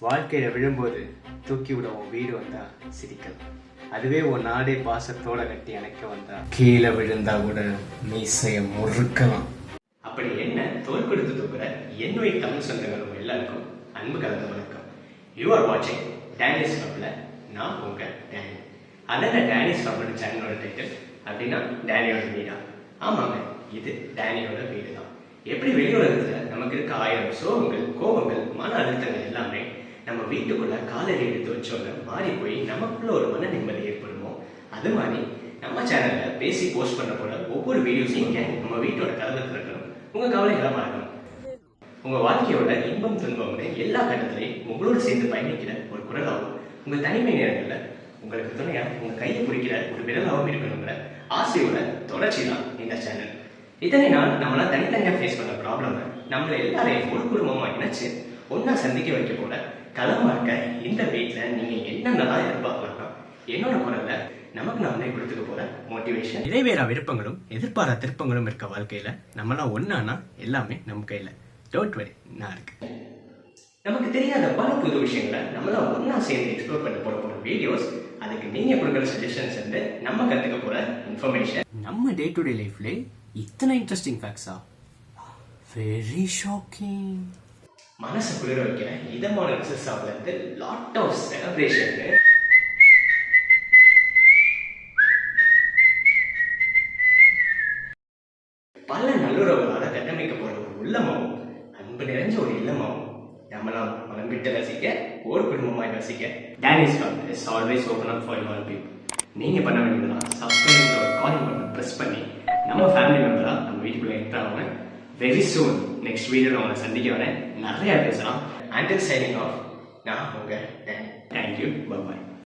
வாழ்க்கையில விழும்போது தூக்கி விட உன் வீடு வந்தா சிரிக்கலாம். அதுவே உன் நாடே பாசத்தோட கட்டி அணைக்க வந்தா கீழே விழுந்தா கூட மீசைய முறுக்கலாம். அப்படி என்ன தோல் கொடுத்து தூக்குற என்னுடைய தமிழ் சொந்தங்களும் எல்லாருக்கும் அன்பு கலந்த வணக்கம். யூ ஆர் வாட்சிங் டேனிஸ் கிளப்ல. நான் உங்க டேனி. அதான் டேனிஸ் கிளப் சேனலோட டைட்டில். அப்படின்னா டேனியோட வீடா? ஆமாங்க, இது டேனியோட வீடு தான். எப்படி வெளியுலகத்துல நமக்கு இருக்க 1000 சோகங்கள், கோபங்கள், மன அழுத்தங்கள் எல்லாமே நம்ம வீட்டுக்குள்ள காலடி எடுத்து வச்சோன்னு மாறி போய் நமக்குள்ள ஒரு மன நிம்மதி ஏற்படுமோ, அது மாதிரி நம்ம சேனல்ல பேசி போஸ்ட் பண்ண போல ஒவ்வொரு வீடியோஸும் இங்க நம்ம வீட்டோட கதவை திறக்கணும். உங்க கவலைகளை மறக்கணும். உங்க வாழ்க்கையோட இன்பம் துன்பம்னு எல்லா கட்டத்திலையும் உங்களோட சேர்ந்து பயணிக்கிற ஒரு குரலாகவும், உங்க தனிமை நேரங்கள்ல உங்களுக்கு துணையா உங்க கையை குறிக்கிற ஒரு விரலாகவும் இருக்கணுங்கிற ஆசையோட தொடர்ச்சி தான் இந்த சேனல். இத்தனை நாள் நம்மளாம் தனித்தனியா ஃபேஸ் பண்ண ப்ராப்ளம் நம்மள எல்லாரையும் ஒரு குடும்பமா இணைச்சு ஒன்னா சந்திக்க வைக்க போல களமா இருக்க இந்த வீட்டுல நீங்க என்னென்னலாம் எதிர்பார்க்கலாம்னா, என்னோட குரல்ல நமக்கு நாமளே கொடுத்துக்க போற மோட்டிவேஷன், நிறைவேறா விருப்பங்களும் எதிர்பாரா திருப்பங்களும் இருக்க வாழ்க்கையில நம்மளாம் ஒன்னானா எல்லாமே நம்ம கையில. டோன்ட் வரி, நான் இருக்கு. நமக்கு தெரியாத பல புது விஷயங்களை நம்மளாம் ஒன்னா சேர்ந்து எக்ஸ்ப்ளோர் பண்ண போற வீடியோஸ், அதுக்கு நீங்க கொடுக்குற சஜஷன்ஸ் வந்து நம்ம கத்துக்க போற இன்ஃபர்மேஷன். நம்ம டே டு டே லைஃப்ல இத்தனை இன்ட்ரெஸ்டிங் ஃபேக்ட்ஸா? Very shocking. மனசு குளிர வைக்கிற இதமான ரிசல்ட்ஸ்ல இருந்து லாட் ஆஃப் செலிப்ரேஷன், பல நல்லுறவுகளால கட்டமைக்க போற ஒரு உள்ளமாவும் அன்பு நிறைஞ்ச ஒரு இல்லமாவும் நம்மளாம் மனம் விட்டு ரசிக்க, ஒரு குடும்பமாய் ரசிக்க Danish club is always open up for all people. நீங்க பண்ண வேண்டியதுதான் சப்ஸ்கிரைப் ஒரு காலிங் பட்டன் பிரஸ் பண்ணி நம்ம ஃபேமிலி மெம்பரா நம்ம வீட்டுக்குள்ள என்டர் ஆகணும். வெரி சூன் நெக்ஸ்ட் வீடியோ உங்களை சந்திக்க வரேன். நிறைய பேசலாம். அண்டில் சைனிங் ஆஃப், நான் உங்க டேனி.